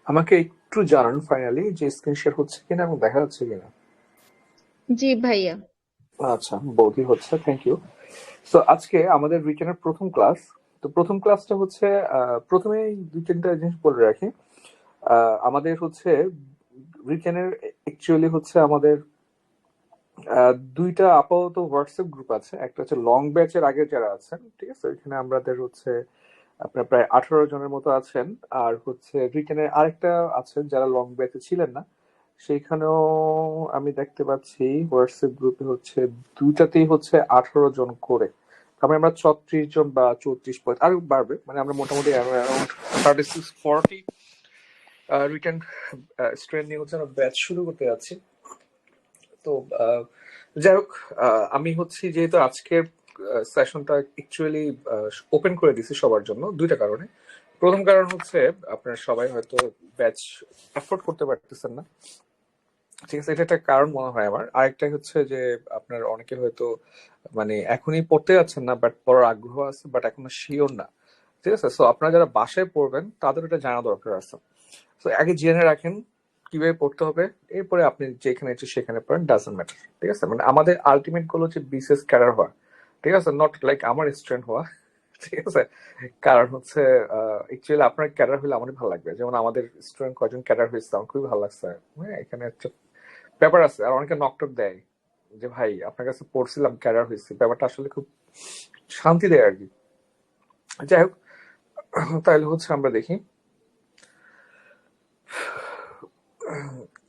আমাকে একটু জানান ফাইনালি যে স্ক্রিন শেয়ার হচ্ছে কিনা এবং দেখা যাচ্ছে কিনা। জি ভাইয়া। আচ্ছা, বৌদি হচ্ছে, থ্যাংক ইউ। সো আজকে আমাদের রিটেনের প্রথম ক্লাস। তো প্রথম ক্লাসটা হচ্ছে প্রথমে দুই তিনটা জিনিস বলে রাখি। আমাদের হচ্ছে রিটেনের অ্যাকচুয়ালি হচ্ছে আমাদের দুইটা আপাতত হোয়াটসঅ্যাপ গ্রুপ আছে। একটা হচ্ছে লং ব্যাচের আগে যারা আছেন, ঠিক আছে, এখানে আমাদের হচ্ছে আপনার প্রায় 18 জনের মতো আছেন। আর হচ্ছে রিটেনের আরেকটা আছেন যারা লং ব্যাচে ছিলেন না, সেইখানেও আমি দেখতে পাচ্ছি হোয়াটসঅ্যাপ গ্রুপে হচ্ছে দুইটাতেই হচ্ছে 18 জন করে। তারপরে আমরা 36 জন বা 34 আরো বাড়বে, মানে আমরা মোটামুটি অ্যারাউন্ড 36-40 রিটেন স্ট্রেন নিয়ে হচ্ছে আমরা ব্যাচ শুরু করতে যাচ্ছি। তো যাই হোক, আমি হচ্ছে যেহেতু আজকের সেশনটা অ্যাকচুয়ালি ওপেন করে দিছি সবার জন্য দুইটা কারণে। প্রথম কারণ হচ্ছে আপনার সবাই হয়তো ব্যাচ অ্যাফোর্ড করতে পারতেছেন না, ঠিক আছে, এটা একটা কারণ মনে হয় আমার। আরেকটা হচ্ছে যে আপনার অনেকে হয়তো মানে এখনই পড়তে যাচ্ছেন না, বাট পড়ার আগ্রহ আছে, বাট এখনো শিওর না, ঠিক আছে। সো আপনারা যারা বাসায় পড়বেন তাদের এটা জানা দরকার আছে। তো আগে জেনে রাখেন কিভাবে পড়তে হবে, এরপরে আপনি যেখানে ইচ্ছে সেখানে পড়েন, ডাজন্ট ম্যাটার, ঠিক আছে। মানে আমাদের আলটিমেট গোল হচ্ছে বিসিএস ক্যাডার হওয়া, ঠিক আছে, নট লাইক আমার স্টুডেন্ট হওয়া, ঠিক আছে। কারণ হচ্ছে অ্যাকচুয়ালি আপনার ক্যাডার হলে আমারই ভালো লাগবে। যেমন আমাদের স্টুডেন্ট কয়জন ক্যাডার হয়েছে আমার খুবই ভালো লাগছে। হ্যাঁ, এখানে একটা ব্যাপার আছে। আর অনেকে নকটক দেয় যে ভাই আপনার কাছে পড়ছিলাম ক্যাডার হয়েছে, ব্যাপারটা আসলে খুব শান্তি দেয় আর কি। যাই হোক, তাহলে হচ্ছে আমরা দেখি।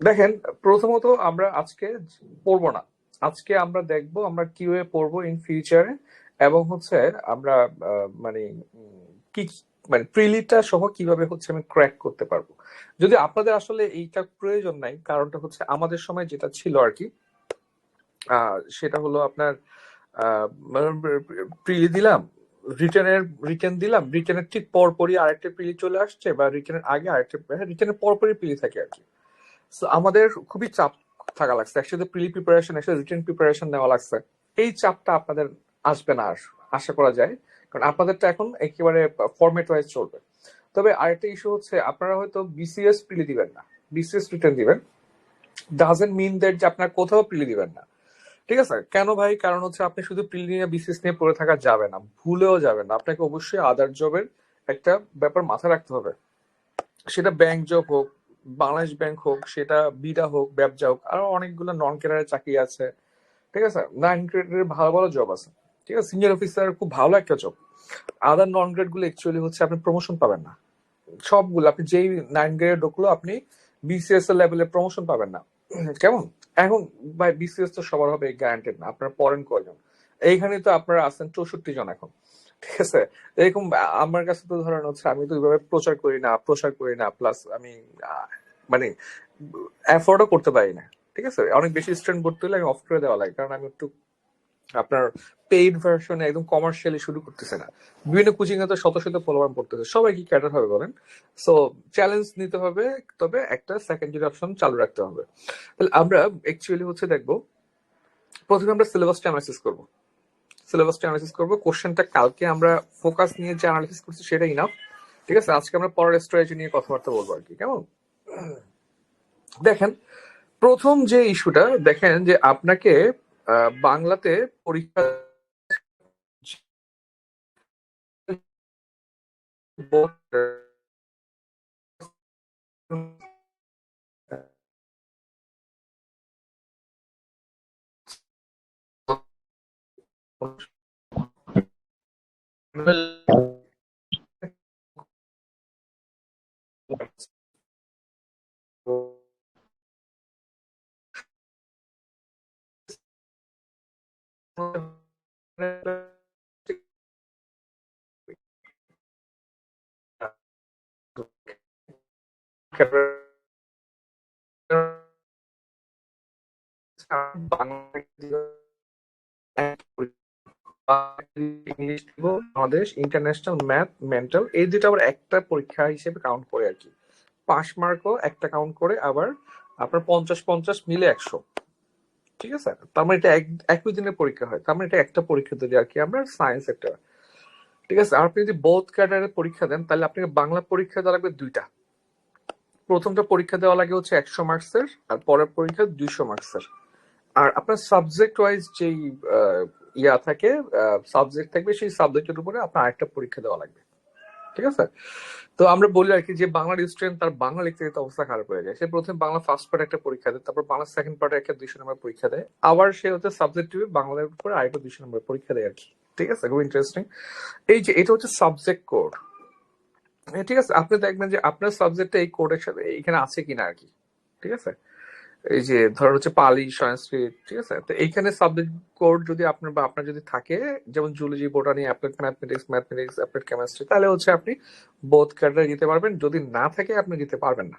দেখেন, প্রথমত আমরা আজকে পড়বো না। আজকে আমরা দেখবো আমরা কিভাবে পড়বো ইন ফিউচারে, এবং হচ্ছে আমরা মানে কি মানে প্রিলিটা সহ কিভাবে হচ্ছে আমি ক্র্যাক করতে পারবো। যদি আপনাদের আসলে এইটা প্রয়োজন নাই, কারণটা হচ্ছে আমাদের সময় যেটা ছিল আর কি, সেটা হলো আপনার প্রিলি দিলাম, রিটেন দিলাম, রিটেনের ঠিক পরপরই আরেকটা প্রিলি চলে আসছে, বা রিটেনের আগে আরেকটা, রিটেনের পরপরই প্রিলি থাকে আর কি। So, আমাদের খুবই চাপ থাকা লাগছে, একসাথে প্রিলি প্রিপারেশন, একসাথে রিটেন প্রিপারেশন নেওয়া লাগছে। এই চাপটা আপনাদের আসবে না আর, আশা করা যায়। কারণ আপনাদেরটা এখন একেবারে ফরম্যাট ওয়াইজ চলবে। তবে আরেকটা ইস্যু হচ্ছে আপনারা হয়তো বিসিএস প্রিলি দিবেন না, বিসিএস রিটেন দিবেন, ডাজেন্ট মিন দ্যাট যে আপনার কোথাও প্রিলি দিবেন না, ঠিক আছে। কেন ভাই? কারণ হচ্ছে আপনি শুধু প্রিলি নিয়ে বিসিএস নিয়ে পড়ে থাকা যাবে না, ভুলেও যাবে না। আপনাকে অবশ্যই আদার জবের একটা ব্যাপার মাথায় রাখতে হবে। সেটা ব্যাংক জব হোক, বাংলাদেশ ব্যাংক হোক, সেটা বিডা হোক, ব্যবসা হোক, আরো অনেকগুলো নন ক্যাডারের চাকরি আছে, ঠিক আছে। 9 গ্রেডের ভালো ভালো জব আছে, ঠিক আছে। সিনিয়র অফিসার খুব ভালো একটা জব। আদার নন গ্রেড গুলো অ্যাকচুয়ালি হচ্ছে আপনি প্রমোশন পাবেন না। সবগুলো আপনি যেই 9 গ্রেডে ঢুকলো আপনি বিসিএস এর লেভেলে প্রমোশন পাবেন না। কেমন? এখন ভাই বিসিএস তো সবার হবে গ্যারান্টেড না, আপনারা পড়েন কয়জন? এইখানে তো আপনারা আছেন 64 জন এখন, ঠিক আছে। এরকম আমার কাছে তো ধরেন হচ্ছে আমি তো ওইভাবে প্রচার করি না, প্লাস আমি মানে অ্যাফোর্ডও করতে পারি না, ঠিক আছে। অনেক বেশি স্টুডেন্ট ভর্তি হলে আমি অফ করে দেওয়া লাগে, কারণ আমি একটু আপনার পেইড ভার্সনে একদম কমার্শিয়ালি শুরু করতেছে না। বিভিন্ন কোচিং এ তো শত শত ফলোয়ার পড়তেছে, সবাই কি ক্যাডার হবে বলেন? সো চ্যালেঞ্জ নিতে হবে, তবে একটা সেকেন্ডারি অপশন চালু রাখতে হবে। তাহলে আমরা অ্যাকচুয়ালি হচ্ছে দেখবো, প্রথমে আমরা সিলেবাসটা অ্যানালাইসিস করবো। কোশ্চেনটা কালকে আমরা ফোকাস নিয়ে যে অ্যানালিসিস করছি সেটা ইনাফ, ঠিক আছে। আজকে আমরা পরের স্ট্র্যাটেজি নিয়ে কথাবার্তা বলবো আর কি, কেমন? দেখেন, প্রথম যে ইস্যুটা দেখেন যে আপনাকে বাংলাতে পরীক্ষা ইংলিশ দিব, বাংলাদেশ, ইন্টারন্যাশনাল, ম্যাথ, মেন্টাল, এই দুটো আবার একটা পরীক্ষা হিসেবে কাউন্ট করে আর কি। পাস মার্কও একটা কাউন্ট করে, আবার আপনার 50-50 মিলে 100, ঠিক আছে। তার মানে এটা একই দিনের পরীক্ষা হয়, তার মানে এটা একটা পরীক্ষা দিলে আর কি আমরা সায়েন্স একটা, ঠিক আছে। আর আপনি যদি বোথ ক্যাডারের পরীক্ষা দেন তাহলে আপনাকে বাংলা পরীক্ষা দেওয়া লাগবে দুইটা। প্রথমটা পরীক্ষা দেওয়া লাগে হচ্ছে 100 মার্কসের, আর পরের পরীক্ষা 200 মার্কসের। আর আপনার সাবজেক্ট ওয়াইজ যেই ইয়া থাকে, সাবজেক্ট থাকবে, সেই সাবজেক্টের উপরে আপনার আরেকটা পরীক্ষা দেওয়া লাগবে। ঠিক আছে? তো আমরা বলি আর কি যে বাংলার স্টুডেন্ট তার বাংলা লিখতে লিখতে অবস্থা খারাপ হয়ে যায়। সে প্রথমে বাংলা ফার্স্ট পার্ট একটা পরীক্ষা দেয়, তারপর বাংলা সেকেন্ড পার্টে একটা 200 নম্বর পরীক্ষা দেয়, আবার সে হচ্ছে সাবজেক্টিভে বাংলার উপরে আরেকটা 200 নম্বর পরীক্ষা দেয় আর কি। ঠিক আছে, খুব ইন্টারেস্টিং। এই যে এটা হচ্ছে সাবজেক্ট কোড। ঠিক আছে, আপনি দেখবেন যে আপনার সাবজেক্টে এই কোডের সাথে এখানে আছে কিনা আর কি। ঠিক আছে, এই যে ধরো হচ্ছে পালি, সংস্কৃত, ঠিক আছে, তো এইখানে সাবজেক্ট কোড যদি আপনার বা আপনার যদি থাকে, যেমন zoology, botany, applied mathematics, applied chemistry, তাহলে হচ্ছে আপনি বোথ ক্যাটাগরি দিতে পারবেন। যদি না থাকে আপনি দিতে পারবেন না।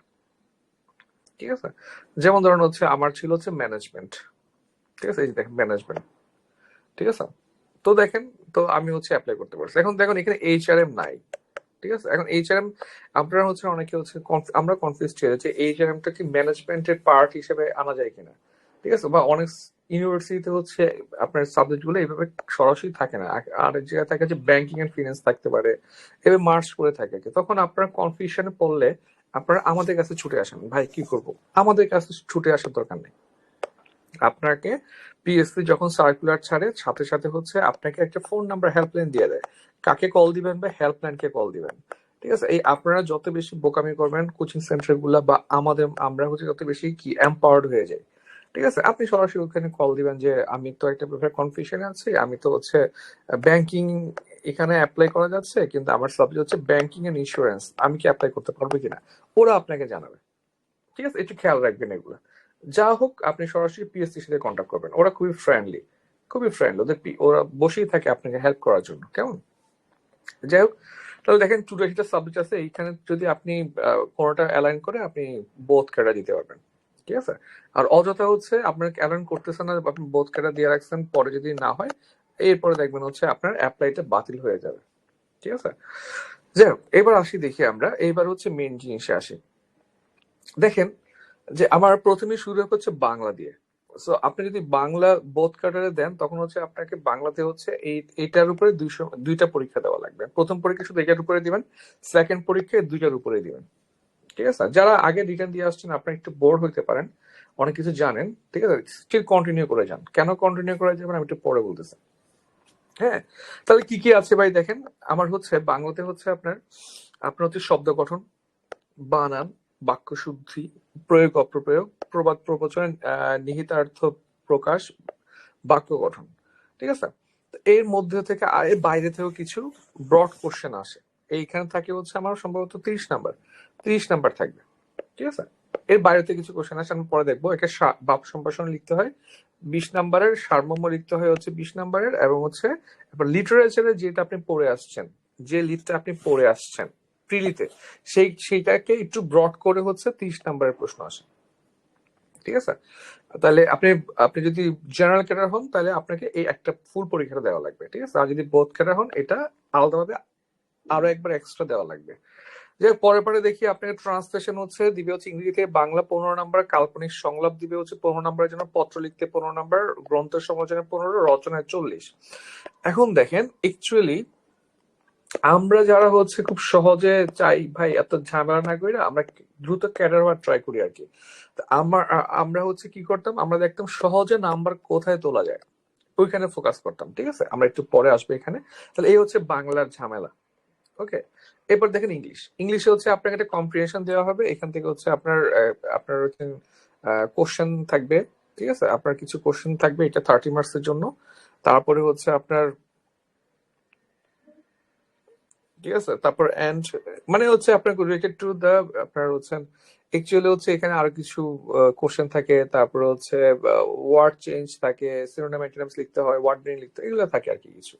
ঠিক আছে, যেমন ধরুন হচ্ছে আমার ছিল হচ্ছে ম্যানেজমেন্ট। ঠিক আছে, এই যে দেখেন ম্যানেজমেন্ট। ঠিক আছে, তো দেখেন, তো আমি হচ্ছে অ্যাপ্লাই করতে পারছি। এখন দেখুন এখানে এইচআরএম নাই। ঠিক আছে, এখন এইচআরএম আপনারা হচ্ছে অনেকে হচ্ছে আমরা কনফিউজ ছিল যে এইচআরএম টা কি ম্যানেজমেন্টের পার্ট হিসেবে আনা যায় কিনা। ঠিক আছে, বা অনেক ইউনিভার্সিটিতে হচ্ছে আপনার সাবজেক্ট গুলো এইভাবে সরাসরি থাকে না, আর এক জায়গায় থাকে যে ব্যাংকিং এন্ড ফিনান্স থাকতে পারে, এভাবে মার্চ করে থাকে। তখন আপনারা কনফিউশনে পড়লে আপনারা আমাদের কাছে ছুটে আসেন, ভাই কি করব। আমাদের কাছে ছুটে আসার দরকার নেই। আপনাকে পিএসসি যখন সার্কুলার ছাড়ে, সাথে সাথে হচ্ছে আপনাকে একটা ফোন নাম্বার হেল্পলাইন দিয়ে দেয়, কাকে কল দিবেন বা হেল্পলাইনকে কল দিবেন। ঠিক আছে, এই আপনারা যত বেশি বোকামি করবেন কোচিং সেন্টার গুলা বা আমরা হচ্ছে যত বেশি কি এম্পাওয়ার্ড হয়ে যায়। ঠিক আছে, আপনি সরাসরি ওখানে কল দিবেন যে আমি তো একটা ব্যাপারে কনফিউশনে আছি, আমি তো হচ্ছে ব্যাংকিং এখানে অ্যাপ্লাই করা যাচ্ছে, কিন্তু আমার সাবজেক্ট হচ্ছে ব্যাংকিং এন্ড ইন্স্যুরেন্স, আমি কি অ্যাপ্লাই করতে পারবো কিনা। ওরা আপনাকে জানাবে। ঠিক আছে, একটু খেয়াল রাখবেন এগুলো। যা হোক, আপনি সরাসরি পিএসসির সাথে কন্ট্যাক্ট করবেন, ওরা খুবই ফ্রেন্ডলি, খুবই ফ্রেন্ডলি। ওরা বসেই থাকে আপনাকে হেল্প করার জন্য, কেমন। যাই হোক, তাহলে দেখেন 82টা সাবজেক্ট আছে, এইখানে যদি আপনি কোনোটা অ্যালাইন করে আপনি বোথ ক্যাডার দিতে পারবেন। ঠিক আছে, আর অযথা হচ্ছে আপনার অ্যালাইন করতেছেন না, আপনি বোথ ক্যাডার দিয়ে রাখছেন, পরে যদি না হয় এরপরে দেখবেন হচ্ছে আপনার অ্যাপ্লাইটা বাতিল হয়ে যাবে। ঠিক আছে, যাই হোক, এবার আসি দেখি আমরা, এইবার হচ্ছে মেন জিনিসে আসি। দেখেন যে আমার প্রথমে শুরু হচ্ছে বাংলা দিয়ে। সো আপনি যদি বাংলা বোথ কাটারে দেন, তখন হচ্ছে আপনাকে বাংলাতে হচ্ছে এইটার উপরে 202টা পরীক্ষা দেওয়া লাগবে। প্রথম পরীক্ষা শুধু এটার উপরে দিবেন, সেকেন্ড পরীক্ষা 2টার উপরে দিবেন। ঠিক আছে, যারা আগে রিটার্ন দিয়ে আসছেন আপনারা একটু বোর হইতে পারেন, অনেক কিছু জানেন। ঠিক আছে, স্টিল কন্টিনিউ করে যান। কেন কন্টিনিউ করে যাবেন আমি একটু পরে বলতেছি। হ্যাঁ, তাহলে কি কি আছে ভাই দেখেন। আমার হচ্ছে বাংলাতে হচ্ছে আপনার আপনার হচ্ছে শব্দ গঠন, বানান, বাক্য শুদ্ধি, প্রয়োগ অপ্রয়োগ, প্রবাদ প্রবচন, নিহিতার্থ প্রকাশ, বাক্য গঠন। ঠিক আছে, তো এর মধ্যে থেকে এর বাইরে থেকেও কিছু ব্রড কোশ্চেন আসে। এইখানে থাকে হচ্ছে আমার সম্ভবত 30 নাম্বার, 30 নাম্বার থাকবে। ঠিক আছে, এর বাইরে থেকে কিছু কোশ্চেন আসে, আমি পরে দেখবো। একে বাপ সম্ভাষণ লিখতে হয় 20 নাম্বারের, সারমর্ম লিখতে হয় হচ্ছে 20 নাম্বারের, এবং হচ্ছে লিটারেচারে যেটা আপনি পড়ে আসছেন, যে লিডটা আপনি পড়ে আসছেন প্রিলিতে, সেইটাকে একটু ব্রড করে হচ্ছে 30 নাম্বারের প্রশ্ন আসে। ঠিক আছে, তাহলে আপনি আপনি যদি জেনারেল ক্যাডার হন তাহলে আপনাকে এই একটা ফুল পরীক্ষাটা দেওয়া লাগবে। ঠিক আছে, আর যদি বোথ ক্যাডার হন এটা আলাদাভাবে আরো একবার এক্সট্রা দেওয়া লাগবে। যে পরে পরে দেখি আপনাকে ট্রান্সলেশন হচ্ছে দিবে হচ্ছে ইংরেজি থেকে বাংলা 15 নাম্বার, কাল্পনিক সংলাপ দিবে হচ্ছে 15 নাম্বারের জন্য, পত্র লিখতে 15 নাম্বার, গ্রন্থের সমালোচনা 15, রচনায় 40। এখন দেখেন অ্যাকচুয়ালি আমরা যারা হচ্ছে খুব সহজে চাই ভাই এত ঝামেলা না করে আমরা দ্রুত ক্যাডার হওয়ার ট্রাই করি আর কি। আমরা হচ্ছে কি করতাম, আমরা দেখতাম সহজে নাম্বার কোথায় তোলা যায়, ওইখানে ফোকাস করতাম। ঠিক আছে, আমরা একটু পরে আসবো এখানে। তাহলে এই হচ্ছে বাংলার ঝামেলা। ওকে, এরপর দেখেন ইংলিশে হচ্ছে আপনাকে একটা কম্প্রিহেনশন দেওয়া হবে। এখান থেকে হচ্ছে আপনার হচ্ছে কোশ্চেন থাকবে। ঠিক আছে, আপনার কিছু কোশ্চেন থাকবে, এটা 30 মার্কসের জন্য। তারপরে হচ্ছে আপনার, ঠিক আছে, তারপর এন্ড মানে হচ্ছে আপনার রিলেটেড টু দা আপনার হচ্ছে অ্যাকচুয়ালি হচ্ছে এখানে আরো কিছু কোশ্চেন থাকে। তারপর হচ্ছে ওয়ার্ড চেঞ্জ থাকে, সিনোনিম অ্যান্টোনিমস লিখতে হয়, ওয়ার্ড মিনিং লিখতে হয়, এগুলো থাকে আর কি কিছু।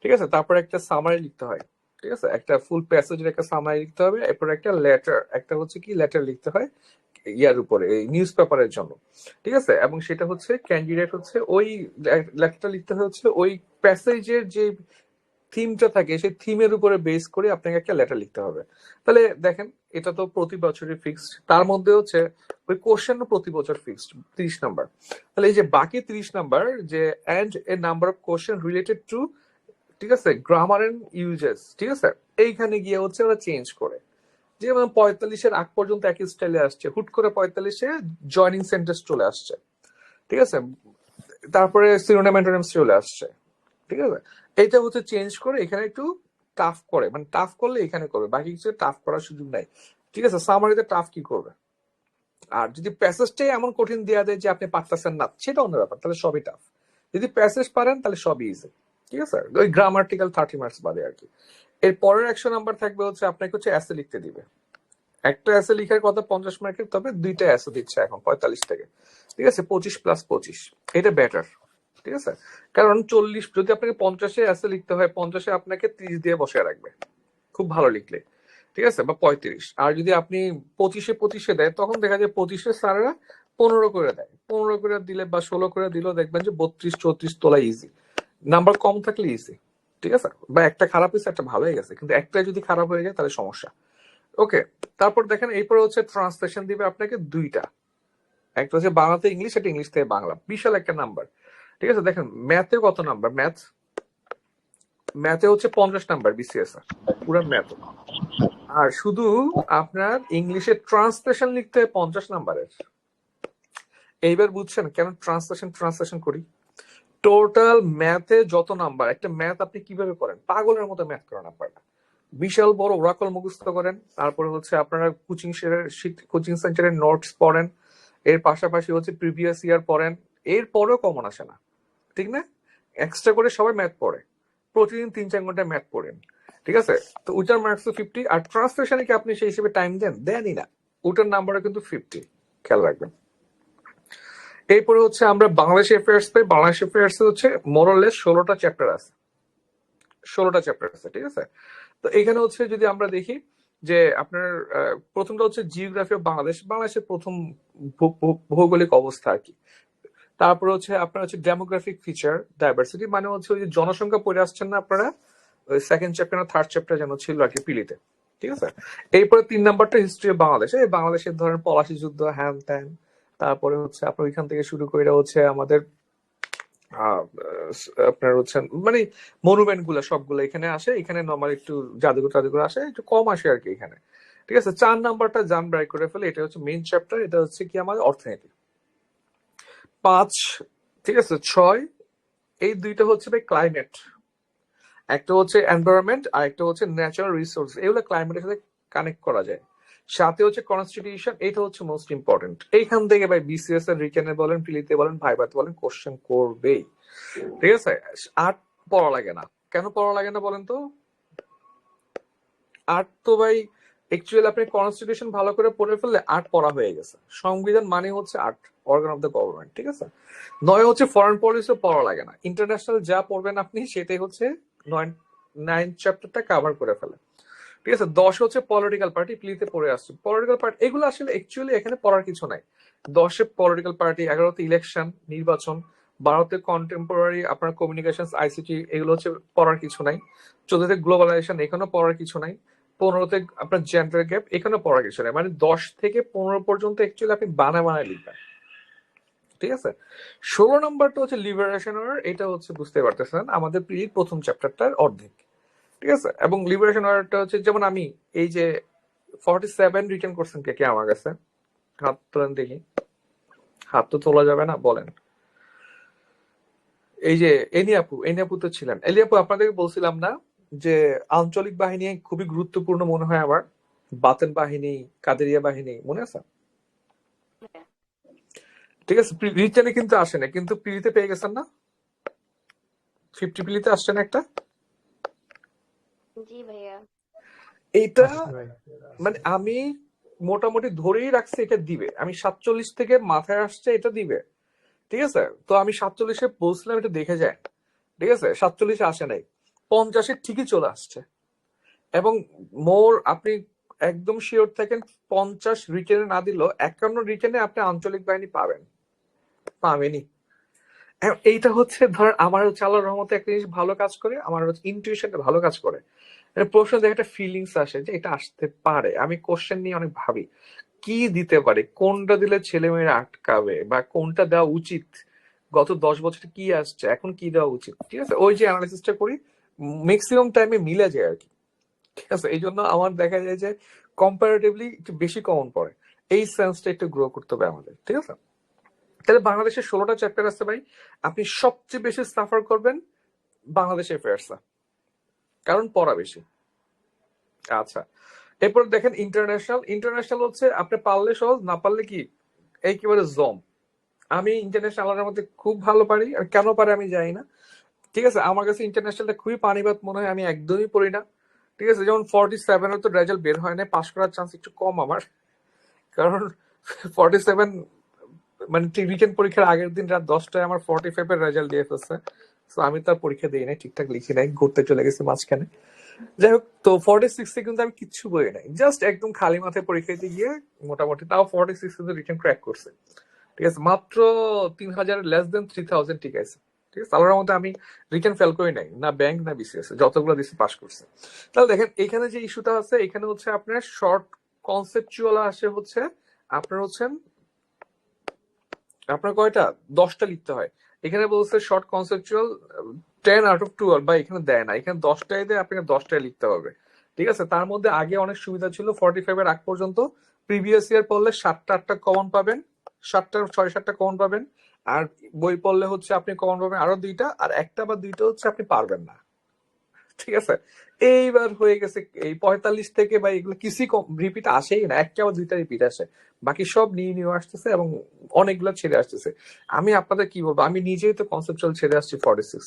ঠিক আছে, তারপর একটা সামারি লিখতে হয়। ঠিক আছে, একটা ফুল প্যাসেজের একটা সামারি লিখতে হবে। এরপর একটা লেটার, একটা হচ্ছে কি লেটার লিখতে হয় ইয়ার উপরে, এই নিউজ পেপারের জন্য। ঠিক আছে, এবং সেটা হচ্ছে ক্যান্ডিডেট হচ্ছে ওই লেটারটা লিখতে হচ্ছে ওই প্যাসেজের যে থিমটা থাকে, সেই থিমের উপরে বেস করে আপনাকে একটা লেটার লিখতে হবে। তাহলে দেখেন এটা তো প্রতি বছরই ফিক্সড, তার মধ্যে হচ্ছে ওই কোশ্চেনও প্রতি বছর ফিক্সড 30 নাম্বার। তাহলে এই যে বাকি 30 নাম্বার, যে and a number of question related to, ঠিক আছে, গ্রামার এন্ড ইউজেস, ঠিক আছে, এইখানে গিয়ে হচ্ছে ওরা চেঞ্জ করে। যেমন 45-এর আগ পর্যন্ত একই স্টাইলে আসছে, হুট করে 45-এ জয়নিং সেন্টেন্স চলে আসছে, ঠিক আছে, তারপরে সিনোনিম অ্যান্টোনিমস চলে আসছে, ঠিক আছে। এইটা হচ্ছে চেঞ্জ করে এখানে একটু টাফ করে, মানে টাফ করলে এখানে করবে, বাকি কিছু টাফ করার সুযোগ নাই, ঠিক আছে। সামারিতে টাফ কি করবে? আর যদি প্যাসেজটাই এমন কঠিন দেওয়া দেয় যে আপনি পারতেছেন না, সেটা অন্য ব্যাপার, তাহলে সবই টাফ। যদি প্যাসেজ পারেন তাহলে সবই ইজি, ঠিক আছে। ওই গ্রামার্টিক্যাল 30 মার্কস বাদে আর কি। এর পরের 100 নাম্বার থাকবে হচ্ছে আপনাকে হচ্ছে এসে লিখতে দিবে। একটা এসে লিখার কথা 50 মার্কের, তবে দুইটা এসে দিচ্ছে এখন 45 থেকে, ঠিক আছে, 25+25, এটা বেটার, ঠিক আছে। কারণ 40, যদি আপনাকে 50-এ এসে লিখতে হয়, 50-এ আপনাকে 30 দিয়ে বসে রাখবে খুব ভালো লিখলে, ঠিক আছে, বা 35। আর যদি আপনি 25-এ দেয়, তখন দেখা যায় 25-এ স্যাররা 15 করে দেয়, 15 করে দিলে বা 16 করে দিলেও দেখবেন যে 32-34 তোলা ইজি। নাম্বার কম থাকলে ইজি, ঠিক আছে। বা একটা খারাপ হয়েছে, একটা ভালো হয়ে গেছে, কিন্তু একটা যদি খারাপ হয়ে যায় তাহলে সমস্যা। ওকে, তারপর দেখেন এরপরে হচ্ছে ট্রান্সলেশন দিবে আপনাকে দুইটা, একটা হচ্ছে বাংলাতে ইংলিশ, একটা ইংলিশ থেকে বাংলা, বিশাল একটা নাম্বার, ঠিক আছে। দেখেন ম্যাথে কত নাম্বার, ম্যাথে হচ্ছে 50 নাম্বার বিসিএস পুরো ম্যাথে। আর শুধু আপনার ইংলিশে ট্রান্সলেশন লিখতে হয় 50 নাম্বারের। এইবার বুঝছেন কেন ট্রান্সলেশন করি? টোটাল ম্যাথে যত নাম্বার, একটা ম্যাথ আপনি কিভাবে করেন, পাগলের মতো ম্যাথ করেন আপনারা, বিশাল বড় ওরাকল মুখস্থ করেন, তারপরে হচ্ছে আপনারা কোচিং সেন্টারের নোটস পড়েন, এর পাশাপাশি হচ্ছে প্রিভিয়াস ইয়ার পড়েন, এরপরেও কমন আসে না, ঠিক না? এক্সট্রা করে সবাই ম্যাথ পড়ে, প্রতিদিন 3-4 ঘন্টা ম্যাথ পড়েন, ঠিক আছে। তো ওইটার মার্কস তো 50, আর ট্রান্সলেশনে কি আপনি সেই হিসেবে টাইম দেনই না, ওটার নাম্বারও কিন্তু 50, খেয়াল রাখবেন। এরপরে হচ্ছে আমরা বাংলাদেশ অ্যাফেয়ার্স পাই, বাংলাদেশ অ্যাফেয়ার্স হচ্ছে মোরলেস 16টা চ্যাপ্টার আছে, 16টা চ্যাপ্টার আছে, ঠিক আছে। তো এখানে হচ্ছে যদি আমরা দেখি যে আপনার প্রথমটা হচ্ছে জিওগ্রাফি অফ বাংলাদেশ, বাংলাদেশের প্রথম ভৌগোলিক অবস্থা আর কি। তারপরে হচ্ছে আপনার হচ্ছে ডেমোগ্রাফিক ফিচার ডাইভার্সিটি, মানে হচ্ছে ওই যে জনসংখ্যা পড়ে আসছেন না আপনারা, ওই সেকেন্ড চ্যাপ্টার না থার্ড চ্যাপ্টার যেন ছিল আর কি পিলিতে, ঠিক আছে। এরপরে 3 নাম্বারটা হিস্ট্রি অফ বাংলাদেশ, এই বাংলাদেশের ধরেন পলাশি যুদ্ধ, হ্যান ত্যান, তারপরে হচ্ছে আপনার ওইখান থেকে শুরু করে হচ্ছে আমাদের আপনার হচ্ছে মানে মনুমেন্ট গুলা সবগুলো এখানে আসে, এখানে নর্মাল একটু জাদুঘর আসে, একটু কম আসে আর কি এখানে, ঠিক আছে। 4 নাম্বারটা জান ব্রাই করে ফেলে, এটা হচ্ছে মেইন চ্যাপ্টার, এটা হচ্ছে কি আমাদের অর্থনীতি। 5, ঠিক আছে, 6, এই দুইটা হচ্ছে ভাই ক্লাইমেট, একটা হচ্ছে এনভায়রনমেন্ট আর একটা হচ্ছে ন্যাচারাল রিসোর্স, এগুলো ক্লাইমেটের সাথে কানেক্ট করা যায়। সাথে হচ্ছে কনস্টিটিউশন, এটা হচ্ছে মোস্ট ইম্পর্টেন্ট। এইখান থেকে ভাই বিসিএস এর রিটেনে বলেন, প্রিলিতে বলেন, ভাইভাতে বলেন, কোশ্চেন করবেই, ঠিক আছে। আর্ট পড়া লাগে না, কেন পড়া লাগে না বলেন তো? আর্ট তো ভাই অ্যাকচুয়ালি আপনি কনস্টিটিউশন ভালো করে পড়ে ফেললে আর্ট পড়া হয়ে গেছে, সংবিধান মানে হচ্ছে art, organ of the government, ঠিক আছে। 9 হচ্ছে ফরেন পলিসিও পড়া লাগে না, ইন্টারন্যাশনাল যা পড়বেন আপনি সেটাই হচ্ছে 9 চ্যাপ্টারটা কভার করে ফেলে, ঠিক আছে। 10 হচ্ছে পলিটিক্যাল পার্টি, প্লিতে পড়ে আসছে পলিটিক্যাল পার্টি, এগুলো আসলে অ্যাকচুয়ালি এখানে পড়ার কিছু নাই। 10-এ পলিটিক্যাল পার্টি, 11তে ইলেকশন নির্বাচন, 12তে কন্টেম্পোরারি আপনার কমিউনিকেশন আইসিটি, এগুলো হচ্ছে পড়ার কিছু নাই। 14তে গ্লোবালাইজেশন, এখানেও পড়ার কিছু নাই। 15তে আপনার জেন্ডার গ্যাপ, এখানেও পড়ার কিছু নাই। মানে 10 থেকে 15 পর্যন্ত অ্যাকচুয়ালি আপনি বানায় লিখবেন, ঠিক আছে। 16 নম্বরটা হচ্ছে লিবারেশন, এটা হচ্ছে বুঝতে পারতেছেন আমাদের প্রিলির প্রথম চ্যাপ্টারটার অর্ধেক, ঠিক আছে। এবং লিবারেশন ওয়ারটা হচ্ছে, যেমন আমি এই যে 47 রিটার্ন করছেন কে কে আমার কাছে, হাত তোলেন দেখি, হাত তো তোলা যাবে না বলেন। এই যে এনিয়াপু তো ছিলেন, এলিয়াপু আপনাদেরকে বলছিলাম না যে আঞ্চলিক বাহিনী খুবই গুরুত্বপূর্ণ মনে হয় আমার, বাতেন বাহিনী, কাদেরিয়া বাহিনী, মনে আছে? ঠিক আছে, রিটার্নে কিন্তু আসে না, কিন্তু পিলিতে পেয়ে গেছেন না, 50 পিলিতে আসছে না একটা, জি ভাইয়া। এইটা আসছে ভাই। মানে আমি মোটামুটি ধরেই রাখছি এটা দিবে, আমি 47 থেকে মাথায় আসছে এটা দিবে, ঠিক আছে। তো আমি 47-এ বলছিলাম এটা দেখে যায়, ঠিক আছে, 47-এ আসে নাই, 50-এ ঠিকই চলে আসছে। এবং মোর আপনি একদম শিওর থাকেন 50 রিটেনে না দিলেও 51 রিটেনে আপনি আঞ্চলিক বাহিনী পাবেনই। এইটা হচ্ছে ধর আমার হচ্ছে আল্লাহর রহমতে একটা জিনিস ভালো কাজ করে, আমার হচ্ছে ইনটিউশনটা ভালো কাজ করে, প্রশ্ন দেখে একটা ফিলিংস আসে যে এটা আসতে পারে। আমি কোশ্চেন নিয়ে অনেক ভাবি কি দিতে পারে, কোনটা দিলে ছেলেমেয়েরা আটকাবে, বা কোনটা দেওয়া উচিত, গত 10 বছরে কি আসছে, এখন কি দেওয়া উচিত, ঠিক আছে, ওই যে অ্যানালিসিসটা করি, ম্যাক্সিমাম টাইমে মিলে যায় আর কি, ঠিক আছে। এই জন্য আমার দেখা যায় যে কম্পারেটিভলি একটু বেশি কমন পড়ে, এই সেন্সটা একটু গ্রো করতে হবে আমাদের, ঠিক আছে? তাহলে বাংলাদেশের 16টা চ্যাপ্টার আছে ভাই, আপনি সবচেয়ে বেশি সাফার করবেন বাংলাদেশ অ্যাফেয়ার্স, কারণ পড়া বেশি। আচ্ছা, এরপর দেখেন ইন্টারন্যাশনাল। ইন্টারন্যাশনাল হচ্ছে আপনি পারলে সহজ, না পারলে কি একেবারে জম। আমি ইন্টারন্যাশনাল মধ্যে খুব ভালো পারি, আর কেন পারে আমি জানি না, ঠিক আছে? আমার কাছে ইন্টারন্যাশনালটা খুবই পানিবাদ মনে হয়, আমি একদমই পড়ি না, ঠিক আছে? যেমন 47 তো রেজাল্ট বের হয় না, পাশ করার চান্স একটু কম আমার, কারণ 47 মানে রিটেন পরীক্ষার আগের দিন রাত 10টায় আমার 45 রেজাল্ট দিয়ে ফেলছে। তো আমি তার পরীক্ষা দিই নাই, ঠিকঠাক লিখি নাই, ঘুরতে চলে গেছি মাঝখানে। যাই হোক, তো 46 কিন্তু আমি কিচ্ছু বলি নাই, জাস্ট একদম খালি মাথায় পরীক্ষা দিতে গিয়ে মোটামুটি তাও 46 কিন্তু রিটেন ক্র্যাক করছে, ঠিক আছে? মাত্র 3,000, লেস দেন 3,000, ঠিক আছে? ঠিক আছে, তাহলে মধ্যে আমি রিটেন ফেল করি নাই, না ব্যাংক না বিসিএস, যতগুলো দিচ্ছি পাস করছে। তাহলে দেখেন এখানে যে ইস্যুটা আছে, এখানে হচ্ছে আপনার শর্ট কনসেপচুয়াল আসে হচ্ছে আপনার হচ্ছেন আপনার কয়টা 10টা লিখতে হয়। এখানে বলছে শর্ট কনসেপচুয়াল 10 out of 12, বা এখানে দেয় না, এখানে 10টাই দেয়, আপনাকে 10টাই লিখতে হবে, ঠিক আছে? তার মধ্যে আগে অনেক সুবিধা ছিল, 45 আগ পর্যন্ত প্রিভিয়াস ইয়ার পড়লে 7টা 8টা কমন পাবেন, 6-7টা কমন পাবেন। আর বই পড়লে হচ্ছে আপনি কমন পাবেন আরো 2টা, আর 1টা বা 2টা হচ্ছে আপনি পারবেন না, ঠিক আছে? এইবার হয়ে গেছে এই 45 থেকে বা এগুলো কিছুই রিপিট আসেই না, 1টা বা 2টা রিপিট আসে, বাকি সব নিয়ে নিয়ে আসতেছে এবং অনেকগুলো ছেড়ে আসতেছে। আমি আপনাদের কি বলবো, আমি নিজেই তো কনসেপচুয়াল ছেড়ে আসছি 46,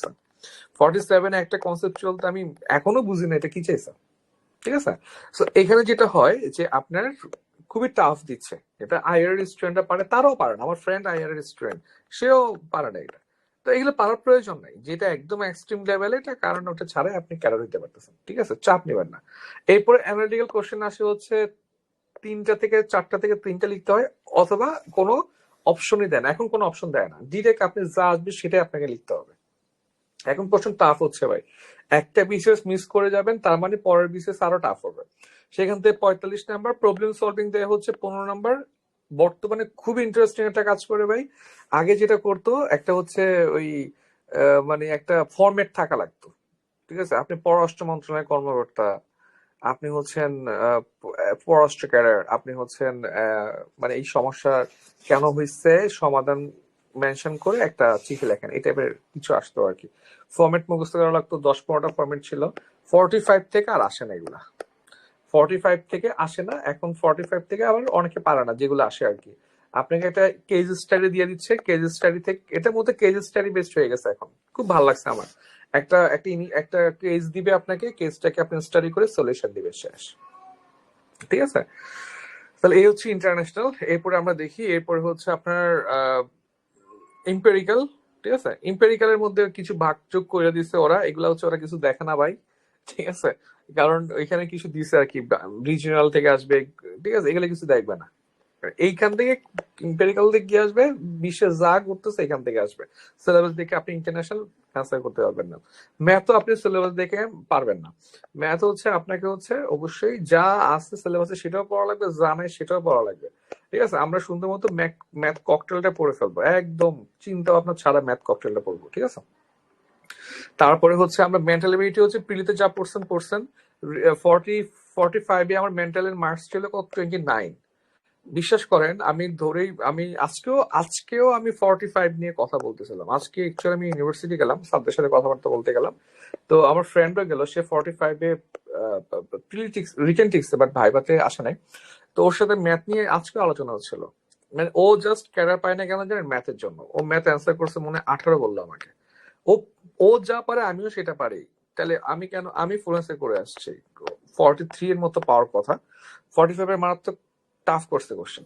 47 একটা কনসেপচুয়াল তো আমি এখনো বুঝি না এটা কি চাইছে, ঠিক আছে? তো এখানে যেটা হয় যে আপনার খুবই টাফ দিচ্ছে, এটা আইআর স্টুডেন্টরা পারে, তারাও পারে না, আমার ফ্রেন্ড আইআর স্টুডেন্ট, সেও পারে না এটা। তো এগুলো পারার প্রয়োজন নাই, যেটা একদম এক্সট্রিম লেভেলে এটা, কারণ ওটা ছাড়াই আপনি ক্যাডার দিতে পারতেছেন, ঠিক আছে? চাপ নেবেন না। এরপরে অ্যানালিটিক্যাল কোশ্চেন আসে হচ্ছে 3টা থেকে 4টা থেকে 3টা লিখতে হয়, অথবা কোনো অপশনই দেয় না, এখন কোনো অপশন দেয় না, ডিরেক্ট আপনি যা আসবে সেটাই আপনাকে লিখতে হবে। এখন প্রশ্ন টাফ হচ্ছে ভাই, একটা বিশেষ মিস করে যাবেন তার মানে পরের বিশেষ আরো টাফ হবে। সেখান থেকে 45 নাম্বার, প্রবলেম সলভিং দেওয়া হচ্ছে 15 নাম্বার। বর্তমানে খুব ইন্টারেস্টিং একটা কাজ করে ভাই, আগে যেটা করতো একটা হচ্ছে ওই মানে একটা ফরম্যাট থাকা লাগতো, ঠিক আছে? আপনি পররাষ্ট্র মন্ত্রণালয়ের কর্মকর্তা, আপনি হচ্ছেন পররাষ্ট্র ক্যাডার, আপনি হচ্ছেন মানে এই সমস্যা কেন হয়েছে সমাধান মেনশন করে একটা চিঠি লেখেন, এই টাইপের কিছু আসতো আর কি। ফরম্যাট মুখস্থ করা লাগতো, 10-15টা ফরম্যাট ছিল। 45 থেকে আর আসে না এগুলা, 45 থেকে আসে না এখন, 45 থেকে আবার অনেকে পারে না, যেগুলো আসে আর কি। আপনাকে একটা কেস স্টাডি দিয়ে দিচ্ছে, কেস স্টাডি থেকে এটার মধ্যে কেস স্টাডি বেস্ট হয়ে গেছে এখন, খুব ভালো লাগছে আমার। একটা কেস দিবে আপনাকে, কেসটাকে আপনি স্টাডি করে সলিউশন দিবে, শেষ, ঠিক আছে? তাহলে এই হচ্ছে ইন্টারন্যাশনাল। এরপরে আমরা দেখি, এরপরে হচ্ছে আপনার ইম্পেরিক্যাল, ঠিক আছে? ইম্পেরিক্যালের মধ্যে কিছু ভাগযোগ করে দিছে ওরা, এগুলা হচ্ছে ওরা কিছু দেখে না ভাই, ঠিক আছে? কারণ এখানে কিছু দিছে আর কি, রিজিওনাল থেকে আসবে, ঠিক আছে? এগুলো কিছু দেখবে না, এইখান থেকে ইম্পেরিক্যাল দিক গিয়ে আসবে, বিশ্বে যা করতেছে এখান থেকে আসবে। সিলেবাস দেখে আপনি ইন্টারন্যাশনাল অ্যান্সার করতে পারবেন না। ম্যাথও আপনি সিলেবাস দেখে পারবেন না। ম্যাথ হচ্ছে আপনাকে হচ্ছে অবশ্যই যা আছে সিলেবাসে সেটাও পড়া লাগবে, যা নাই সেটাও পড়া লাগবে, ঠিক আছে? আমরা সুন্দর মতো ম্যাথ ককটেলটা পড়ে ফেলবো, একদম চিন্তা ভাবনা ছাড়া ম্যাথ ককটেলটা পড়বো, ঠিক আছে? তারপরে হচ্ছে আমরা মেন্টাল এবিলিটি হচ্ছে প্রিলিতে যা পড়ছেন পড়ছেন। 45-এ আমার মেন্টালের মার্কস ছিল কত, 29। বিশ্বাস করেন, আমি আজকেও আমি 45 নিয়ে কথা বলতেছিলাম। আজকে একচুয়ালি আমি ইউনিভার্সিটি গেলাম, স্যারদের সাথে কথাবার্তা বলতে গেলাম, তো আমার ফ্রেন্ডও গেল, সে 45-এ রিটেন টিকছে, বাট ভাইভাতে আসে নাই। তো ওর সাথে ম্যাথ নিয়ে আজকে আলোচনা হচ্ছিল, মানে ও জাস্ট ক্যাডার পায় না কেন জানেন, ম্যাথের জন্য। ও ম্যাথ অ্যান্সার করছে মনে হয় 18 বললো আমাকে। ও ও যা পারে আমিও সেটা পারি, তাহলে আমি কেন, আমি ফ্লুয়েন্সি করে আসছি, 43 এর মতো পাওয়ার কথা, 45-এর মারাত্মক টাফ করছে কোশ্চেন।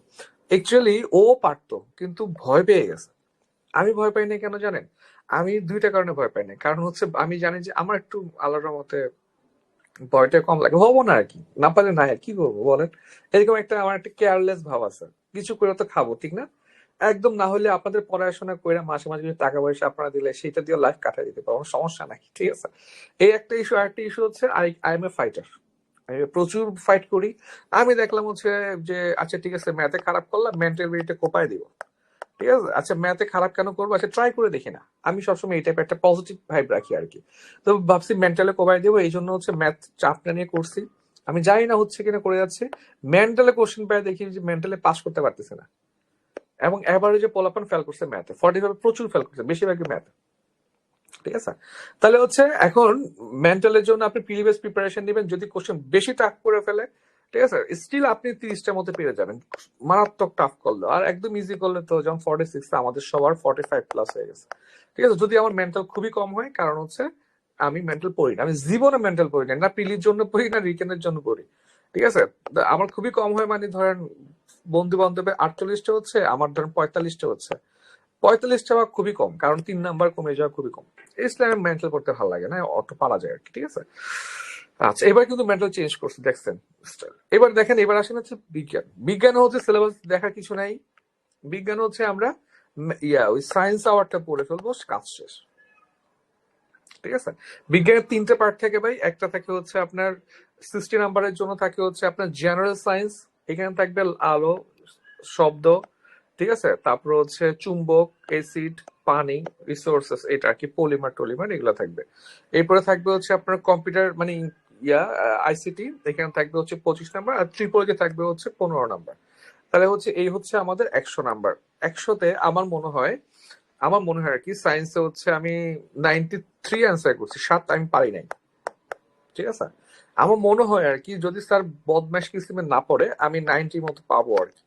অ্যাকচুয়ালি ও পারতো, কিন্তু ভয় পেয়ে গেছে। আমি ভয় পাই না কেন জানেন? আমি 2টা কারণে ভয় পাই না, কারণ হচ্ছে আমি জানি যে আমার একটু আল্লাহর মতে ভয়টা কম লাগে, হবো না আর কি, না পারলে নাই আর কি করবো বলেন। এরকম একটা আমার একটা কেয়ারলেস ভাব আছে, কিছু করে তো খাবো, ঠিক না? একদম, না হলে আপনাদের পড়াশোনা করে মাসে মাসে কিছু টাকা পয়সা আপনারা দিলে সেটা দিয়ে লাইফ কাটাই দিতে পারবো, কোনো সমস্যা নাই, ঠিক আছে? এই একটা ইস্যু। আরেকটা ইস্যু হচ্ছে আই এম এ ফাইটার, আমি প্রচুর ফাইট করি। আমি দেখলাম হচ্ছে যে আচ্ছা ঠিক আছে, ম্যাথে খারাপ করলাম, মেন্টাল বিলিটি কোপায় দিব, ঠিক আছে? আচ্ছা ম্যাথে খারাপ কেন করবো, আচ্ছা ট্রাই করে দেখি না। আমি সবসময় এই টাইপের একটা পজিটিভ ভাইব রাখি আর কি। তো ভাবছি মেন্টালে কোপায় দেবো, এই জন্য হচ্ছে ম্যাথ চাপটা নিয়ে করছি। আমি জানি না হচ্ছে কিনা, করে যাচ্ছে। মেন্টালে কোশ্চেন পেয়ে দেখি যে মেন্টালে পাস করতে পারতেছে না, এবং অ্যাভারেজে পোলাপান ফেল করছে ম্যাথে, 45 প্রচুর ফেল করছে, বেশিরভাগই ম্যাথ। ঠিক আছে, তাহলে হচ্ছে এখন মেন্টালের জন্য আপনি প্রিভিয়াস প্রিপারেশন নেবেন। যদি কোশ্চেন বেশি টাফ করে ফেলে, ঠিক আছে, স্টিল আপনি 30টার মধ্যে পেরে যাবেন। মারাত্মক টাফ করলো আর একদম ইজি করলে তো যেমন 46, আমাদের সবার 45 প্লাস হয়ে গেছে। ঠিক আছে, যদি আমার মেন্টাল খুবই কম হয়, কারণ হচ্ছে আমি মেন্টাল পড়ি না, আমি জীবনে মেন্টাল পড়ি না, না প্রিলির জন্য পড়ি না রিটেনের জন্য পড়ি। ঠিক আছে, আমার খুবই কম হয়, মানে ধরেন বন্ধু বান্ধবের 48টা হচ্ছে, আমার ধরেন 45টা হচ্ছে। 45টা বা খুবই কম, কারণ 3 নাম্বার কমে যাওয়া খুবই কম। ইসলামে মেন্টাল পড়তে ভালো লাগে না, অত পারা যায় আর কি। ঠিক আছে, আচ্ছা এবার কিন্তু মেন্টাল চেঞ্জ করছে, দেখছেন স্টাইল। এবার দেখেন, এবার আসেন হচ্ছে বিজ্ঞান। বিজ্ঞান হচ্ছে সিলেবাস দেখার কিছু নাই। বিজ্ঞান হচ্ছে আমরা ওই সায়েন্স আওয়ারটা পড়ে ফেলবো, কাজ শেষ। ঠিক আছে, বিজ্ঞানের 3টে পার্ট থাকে ভাই। একটা থাকে হচ্ছে আপনার 60 নাম্বারের জন্য থাকে হচ্ছে আপনার জেনারেল সায়েন্স। এখানে থাকবে আলো, শব্দ, ঠিক আছে, তারপর হচ্ছে চুম্বক, এসিড, পানি, রিসোর্সেস, এটা আর কি, পলিমার টলিমার এগুলো থাকবে। এরপরে থাকবে হচ্ছে আপনার কম্পিউটার মানে আইসিটি, এখানে থাকবে হচ্ছে 25 নাম্বার, আর ট্রিপলজি থাকবে হচ্ছে 15 নাম্বার। তাহলে হচ্ছে এই হচ্ছে আমাদের 100 নাম্বার। 100তে আমার মনে হয় আর কি, সায়েন্সে হচ্ছে আমি 93 অ্যান্সার করছি, 7 আমি পারি নাই। ঠিক আছে, আমার মনে হয় আর কি, যদি স্যার বদমাশ কিসিমে না পড়ে, আমি 90 মতো পাবো আর কি।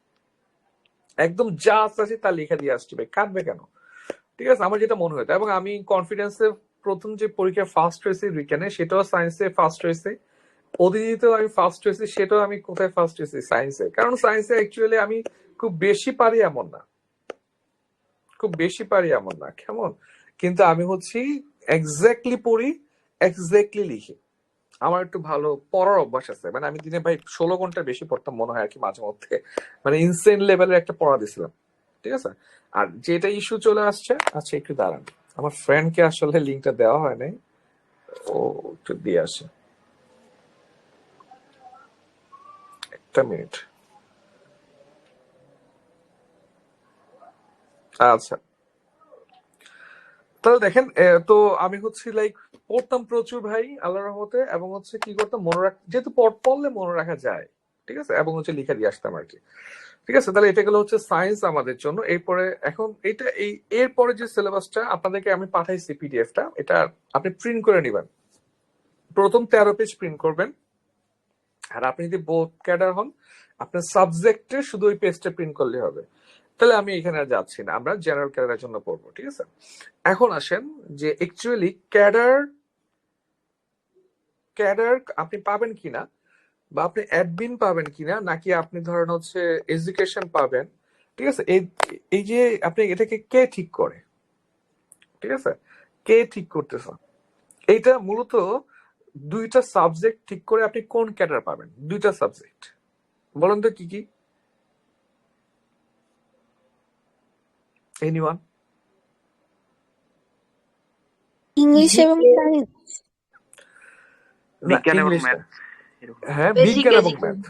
একদম যা আছে তা লিখে দিয়ে আসছি ভাই, কাটবে কেন? ঠিক আছে, আমার যেটা মনে হয়, এবং আমি কনফিডেন্সে প্রথম যে পরীক্ষা ফার্স্ট হয়েছে রিটেনে, সেটাও সায়েন্সে ফার্স্ট হয়েছে। অদিতিতেও আমি ফার্স্ট হয়েছি, সেটাও আমি কোথায় ফার্স্ট হয়েছি? সায়েন্সে। কারণ সায়েন্সে অ্যাকচুয়ালি আমি খুব বেশি পারি এমন না, কেমন, কিন্তু আমি হচ্ছি এক্স্যাক্টলি পড়ি, এক্স্যাক্টলি লিখি। আমার একটু ভালো পড়ার অভ্যাস আছে, মানে আমি দিনে ভাই 16 ঘন্টা বেশি পড়তাম মনে হয় আর কি মাঝে মধ্যে, মানে ইনসেন লেভেলের একটা পড়া দিছিলাম। ঠিক আছে, আর যেটা ইস্যু চলে আসছে, আচ্ছা একটু দাঁড়ান, আমার ফ্রেন্ডকে আসলে লিঙ্কটা দেওয়া হয় নাই, ও একটু দিয়ে আসে, একটা মিনিট। আচ্ছা, তাহলে দেখেন, তো আমি হচ্ছে লাইক পড়তাম প্রচুর ভাই আল্লাহর রহমতে, এবং হচ্ছে কি করতাম, মনে রাখ, যেহেতু পড়লে মনে রাখা যায়। ঠিক আছে, এবং হচ্ছে লিখে দিয়ে আসতাম আর কি। ঠিক আছে, তাহলে এটা গেলো হচ্ছে সায়েন্স আমাদের জন্য। এরপরে এখন এটা এরপরে যে সিলেবাসটা আপনাদেরকে আমি পাঠাইছি পিডিএফটা, এটা আপনি প্রিন্ট করে নেবেন। প্রথম 13 পেজ প্রিন্ট করবেন। আর আপনি যদি বোর্ড ক্যাডার হন, আপনার সাবজেক্টে শুধু ওই পেজটা প্রিন্ট করলে হবে। তাহলে আমি এখানে আর যাচ্ছি না, আমরা জেনারেল ক্যাডারের জন্য পড়বো। ঠিক আছে, এখন আসেন যে অ্যাকচুয়ালি ক্যাডার ক্যাডার আপনি পাবেন কিনা, বা আপনি অ্যাডমিন পাবেন কিনা, নাকি আপনি ধরেন হচ্ছে এডুকেশন পাবেন। ঠিক আছে, এই এই যে আপনি এটাকে কে ঠিক করে? ঠিক আছে, কে ঠিক করতেছে? এইটা মূলত দুইটা সাবজেক্ট ঠিক করে আপনি কোন ক্যাডার পাবেন। দুইটা সাবজেক্ট বলেন তো কি কি? এনিওয়ান? ইংলিশ এবং সায়েন্স। না, বিজ্ঞান এবং ইংলিশ না। ম্যাথ এরকম। হ্যাঁ, বেসিক বিজ্ঞান এবং বেসিক ম্যাথ।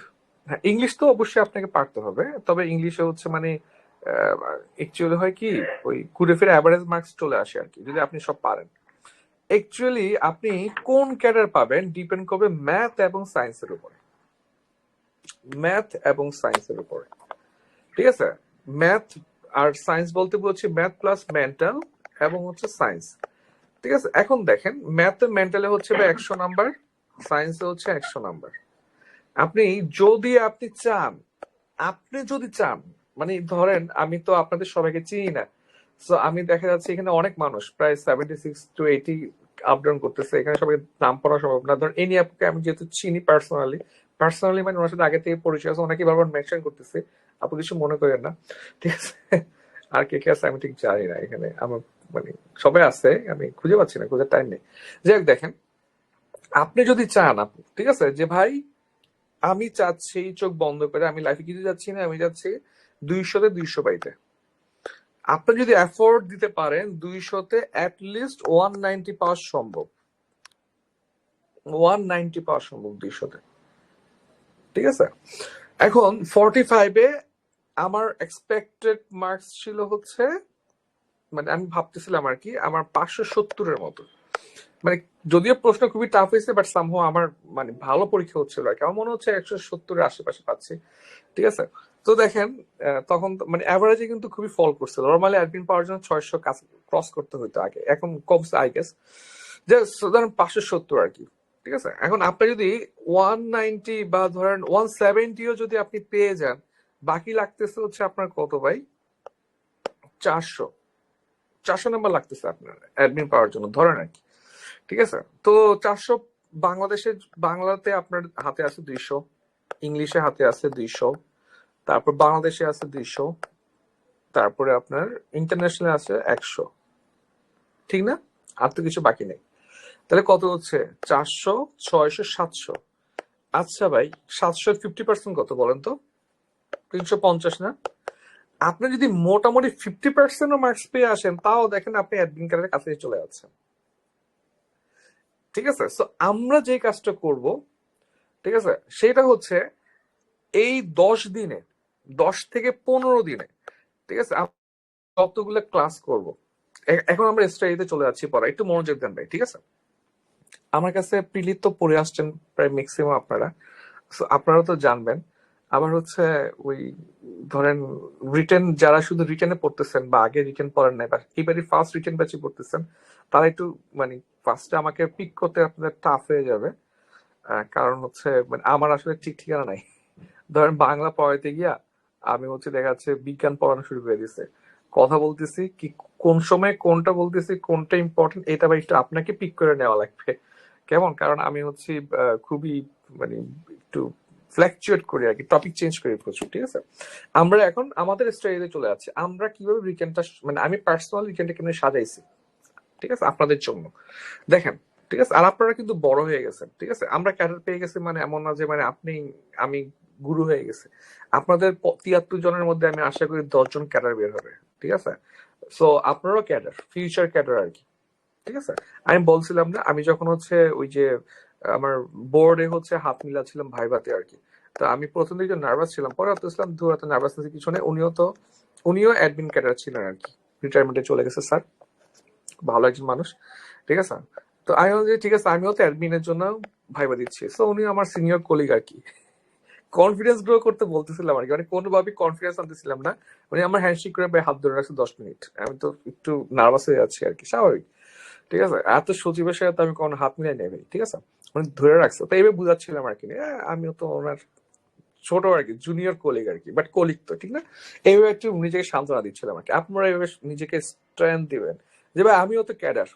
হ্যাঁ, ইংলিশ তো অবশ্যই আপনাকে পারতে হবে, তবে ইংলিশে হচ্ছে মানে অ্যাকচুয়ালি হয় কি, ওই ঘুরে ফিরে অ্যাভারেজ মার্কস চলে আসে আর কি, যদি আপনি সব পারেন। অ্যাকচুয়ালি আপনি কোন ক্যাডার পাবেন ডিপেন্ড করবে ম্যাথ এবং সায়েন্সের উপরে। ঠিক আছে, ম্যাথ আর সায়েন্স বলতে বলছি ম্যাথ প্লাস মেন্টাল এবং হচ্ছে সায়েন্স। ঠিক আছে, এখন দেখেন, ম্যাথ মেন্টালে হচ্ছে 100 নাম্বার, সায়েন্সে হচ্ছে 100 নাম্বার। আপনি যদি চান, মানে ধরেন আমি তো আপনাদের সবাইকে চিনি না, তো আমি দেখা যাচ্ছে এখানে অনেক মানুষ, প্রায় 76 to 80 আপ ডাউন করতেছে, এখানে সবাই নাম পড়া সম্ভব না। ধরেন এনি আপুকে আমি যেহেতু চিনি পার্সোনালি মানে ওনার সাথে আগে থেকে পরিচয় আছে, অনেকে বারবার মেনশন করতেছে, আপু কিছু মনে করেন না। ঠিক আছে, আর কে কে আছে আমি ঠিক জানি না এখানে, আমার মানে সবাই আছে, আমি খুঁজে পাচ্ছি না, খুঁজে টাইম নেই। যাই হোক, দেখেন, আপনি যদি চান আপু, ঠিক আছে, যে ভাই আমি চাচ্ছি চোখ বন্ধ করে আমি লাইফে কিছু যাচ্ছি না, আমি যাচ্ছি 200-তে 200 পাইতে। আপনি যদি এফোর্ট দিতে পারেন 200-তে অ্যাটলিস্ট 190 পাওয়া সম্ভব, 190 পাওয়া সম্ভব 200-তে। ঠিক আছে, এখন 45-এ আমার এক্সপেক্টেড মার্কস ছিল হচ্ছে, মানে আমি ভাবতেছিলাম আর কি, আমার 570-এর মতো। মানে যদিও প্রশ্ন খুবই টাফ হয়েছে, বাট সামহাও আমার মানে ভালো পরীক্ষা হচ্ছিল আর কি। আমার মনে হচ্ছে 170-এর আশেপাশে পাচ্ছি, ঠিক আছে। তো দেখেন তখন মানে অ্যাভারেজে কিন্তু খুবই ফল করছিল। নর্মালি অ্যাডমিন পাওয়ার জন্য 600 ক্রস করতে হতো আগে, এখন কমছে আই গেস, যে ধরেন 570 আর কি, ঠিক আছে। এখন আপনি যদি 190 বা ধরেন 170ও যদি আপনি পেয়ে যান, বাকি লাগতেছে হচ্ছে আপনার কত ভাই, 400 400 নাম্বার লাগতেছে আপনার অ্যাডমিন পাওয়ার জন্য ধরেন আর কি, ঠিক আছে। তো 400 বাংলাদেশে, বাংলাতে আপনার হাতে আছে 200, ইংলিশে হাতে আছে 200, তারপর বাংলাদেশে আছে 200, তারপরে আপনার ইন্টারন্যাশনাল আছে 100, ঠিক না? আর তো কিছু বাকি নেই। তাহলে কত হচ্ছে, 400, 600, 700। আচ্ছা ভাই, 700 50% কত বলেন তো? 350 না? আপনি যদি মোটামুটি 50% মার্কস পেয়ে আসেন, তাও দেখেন আপনি অ্যাডমিন কার্ডের কাছে চলে যাচ্ছেন, ঠিক আছে। তো আমরা যে কাজটা করব, ঠিক আছে, সেটা হচ্ছে এই 10 দিনে, 10 থেকে 15 দিনে, ঠিক আছে, আমরা যতগুলো ক্লাস করব। এখন আমরা স্টাডিতে চলে যাচ্ছি পড়া, একটু মনোযোগ দেন ভাই, ঠিক আছে। আমার কাছে প্রিলি তো পড়ে আসছেন প্রায় ম্যাক্সিমাম আপনারা, So, আপনারা তো জানবেন। আবার হচ্ছে ওই ধরেন রিটেন, যারা শুধু রিটেনে পড়তেছেন বা আগে রিটেন পড়েন নাই বা এবারই ফার্স্ট রিটেন ব্যাচে পড়তেছেন, তারা একটু মানে ফার্স্টে আমাকে পিক করতে আপনাদের টাফ হয়ে যাবে। কারণ হচ্ছে মানে আমার আসলে ঠিক ঠিকানা নাই। ধরেন বাংলা পড়াইতে গিয়া আমি হচ্ছে দেখা যাচ্ছে বিজ্ঞান পড়ানো শুরু করে দিছে, কথা বলতেছি কি কোন সময় কোনটা বলতেছি, কোনটা ইম্পর্টেন্ট, এটা বা একটু আপনাকে পিক করে নেওয়া লাগবে, কেমন? কারণ আমি হচ্ছে খুবই মানে একটু ফ্ল্যাকচুয়েট করি আর কি, টপিক চেঞ্জ করি প্রচুর, ঠিক আছে। আমরা এখন আমাদের স্টাইলে চলে যাচ্ছি, আমরা কিভাবে উইকেন্ডটা মানে আমি পার্সোনাল উইকেন্ডটা কেমন সাজাইছি, ঠিক আছে, আপনাদের জন্য। দেখেন, ঠিক আছে, আর আপনারা কিন্তু বড় হয়ে গেছেন, ঠিক আছে। আমরা ক্যাডার পেয়ে গেছি মানে এমন না যে মানে আপনি আমি গুরু হয়ে গেছে। আপনাদের 73 জনের মধ্যে আমি আশা করি 10 জন ক্যাডার বের হবে, ঠিক আছে। সো আপনারাও ক্যাডার, ফিউচার ক্যাডার আর কি, ঠিক আছে। আমি বলছিলাম না, আমি যখন হচ্ছে ওই যে আমার বোর্ডে হচ্ছে হাত মিলাচ্ছিলাম ভাইভাতে আর কি, তো আমি প্রথম দিকে নার্ভাস ছিলাম, পরে ভাবতেছিলাম দু এত নার্ভাস কিছু নেই, উনিও অ্যাডমিন ক্যাডার ছিলেন আর কি, রিটায়ারমেন্টে চলে গেছে স্যার, ভালো একজন মানুষ, ঠিক আছে। তো আমি বলছি ঠিক আছে, আমিও তো অ্যাডমিনের জন্য ভাইবা দিচ্ছি, সো উনি আমার সিনিয়র কলিগ আর কি। কনফিডেন্স গ্রো করতে বলতেছিলাম আর কি, মানে কোনোভাবে কনফিডেন্স আনতেছিলাম না। মানে আমার হ্যান্ডশেক করে হাত ধরে রাখছে 10 মিনিট, আমি তো একটু নার্ভাস হয়ে যাচ্ছি আর কি, স্বাভাবিক, ঠিক আছে। এত সচিবের সাথে তো আমি কোনো হাত মিলাই নেই ভাই, ঠিক আছে। মানে ধরে রাখছে, তো এইভাবে বুঝাচ্ছিলাম আর কি, আমিও তো ওনার ছোট আর কি, জুনিয়র কলিগ আর কি, বাট কলিগ তো, ঠিক না? এইভাবে একটু নিজেকে সান্ত্বনা দিচ্ছিলাম আর কি। আপনারা এইভাবে নিজেকে স্ট্রেংথ দিবেন যে ভাই আমিও তো ক্যাডার,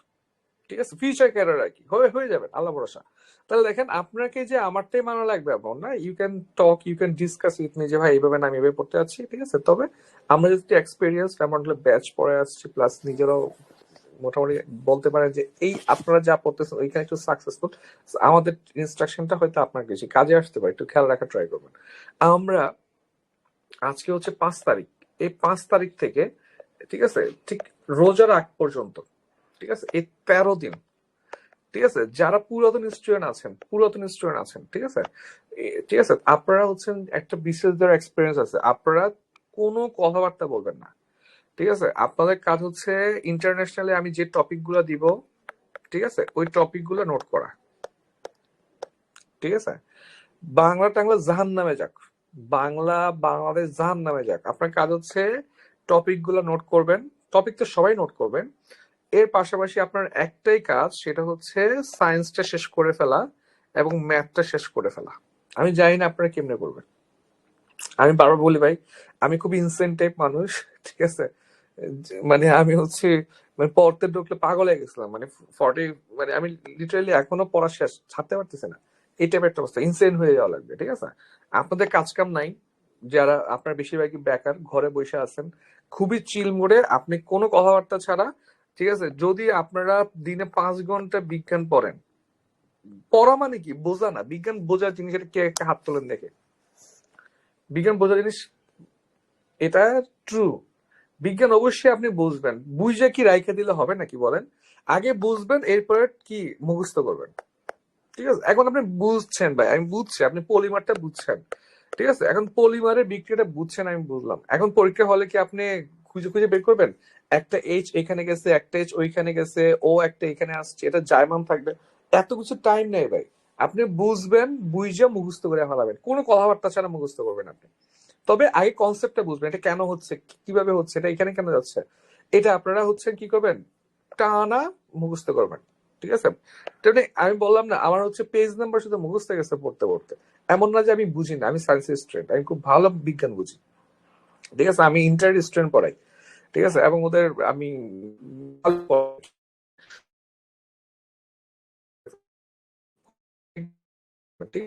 ঠিক আছে, ফিউচার ক্যারিয়ার আর কি, হয়ে হয়ে যাবেন আল্লাহ ভরসা। তাহলে দেখেন, আপনাকে যে আমারটাই মানা লাগবে এমন না, you can talk, you can discuss with me যে ভাই এইভাবে না আমি এভাবে পড়তে যাচ্ছি, ঠিক আছে। তবে আমরা যদি এক্সপিরিয়েন্স এমন হলে ব্যাচ পড়ে আসছি, প্লাস নিজেরাও মোটামুটি বলতে পারেন যে এই আপনারা যা পড়তেছেন ওইখানে একটু সাকসেসফুল, আমাদের ইনস্ট্রাকশনটা হয়তো আপনার বেশি কাজে আসতে পারে, একটু খেয়াল রাখা ট্রাই করবেন। আমরা আজকে হচ্ছে 5 তারিখ, এই 5 তারিখ থেকে, ঠিক আছে, ঠিক রোজার আগ পর্যন্ত, ঠিক আছে, এই 13 দিন, ঠিক আছে, যারা পুরাতন স্টুডেন্ট আছেন, ঠিক আছে, ঠিক আছে, আপনারা হচ্ছেন একটা বিশেষ যারা এক্সপিরিয়েন্স আছে, আপনারা কোনো কথাবার্তা বলবেন না, ঠিক আছে। আপনাদের কাজ হচ্ছে ইন্টারন্যাশনালি আমি যে টপিক গুলো দিব, ঠিক আছে, ওই টপিক গুলো নোট করা, ঠিক আছে। বাংলা টাংলা জাহান নামে যাক, বাংলা বাংলাদেশ জাহান নামে যাক, আপনার কাজ হচ্ছে টপিক গুলো নোট করবেন। টপিক তো সবাই নোট করবেন, এর পাশাপাশি আপনার একটাই কাজ, সেটা হচ্ছে সায়েন্সটা শেষ করে ফেলা এবং ম্যাথটা শেষ করে ফেলা। আমি জানি না আপনারা কেমনে করবেন, আমি বারবার বলি ভাই, আমি খুব ইনসেন্ট টাইপ মানুষ, ঠিক আছে। মানে আমি হচ্ছে মানে পড়তে ঢুকলে পাগল হয়ে গেছিলাম, মানে 40, মানে আমি লিটারালি এখনো পড়া শেষ ছাড়তে পারতেছি না, এই টাইপের একটা অবস্থা, ইনসেন হয়ে যাওয়া লাগবে, ঠিক আছে। আপনাদের কাজ কাম নাই, যারা আপনার বেশিরভাগই বেকার ঘরে বসে আছেন, খুবই চিল মোডে আপনি কোনো কথাবার্তা ছাড়া, ঠিক আছে। যদি আপনারা দিনে 5 ঘন্টা বিজ্ঞান পড়েন, পড়া মানে কি বোঝা না, বিজ্ঞান বোঝার জিনিস, এটা কে একটা হাত তোলেন দেখে, বিজ্ঞান বোঝার জিনিস এটা ট্রু। বিজ্ঞান অবশ্যই আপনি বুঝবেন, বুঝে কি রাইখে দিলে হবে নাকি বলেন? আগে বুঝবেন, এরপরে কি মুখস্থ করবেন, ঠিক আছে। এখন আপনি বুঝছেন ভাই, আমি বুঝছি, আপনি পলিমারটা বুঝছেন, ঠিক আছে। এখন পলিমারের বিক্রিয়াটা বুঝছেন, আমি বুঝলাম। এখন পরীক্ষা হলে কি আপনি খুঁজে খুঁজে বের করবেন, একটা এইচ এখানে গেছে, একটা এইচ ওইখানে গেছে, ও একটা এখানে আসছে, এটা জায়মান থাকবে, এত কিছু টাইম নেই ভাই। আপনি বুঝবেন, বুঝে মুখস্থ করে ফেলাবেন, কোনো কথাবার্তা ছাড়া মুখস্থ করবেন আপনি। তবে আগে কনসেপ্টটা বুঝবেন, এটা কেন হচ্ছে, কিভাবে হচ্ছে, এটা এখানে কেন যাচ্ছে, এটা আপনারা হচ্ছে কি করবেন, টানা মুখস্থ করবেন। ঠিক আছে? তেমনি আমি বললাম না, আমার হচ্ছে পেজ নাম্বার শুধু মুখস্থ গেছে পড়তে পড়তে। এমন না যে আমি বুঝি না, আমি সায়েন্সের স্টুডেন্ট, আমি খুব ভালো বিজ্ঞান বুঝি। ঠিক আছে? আমি ইন্টার স্টুডেন্ট পড়াই। ঠিক আছে? এবং ওদের আমি ঠিক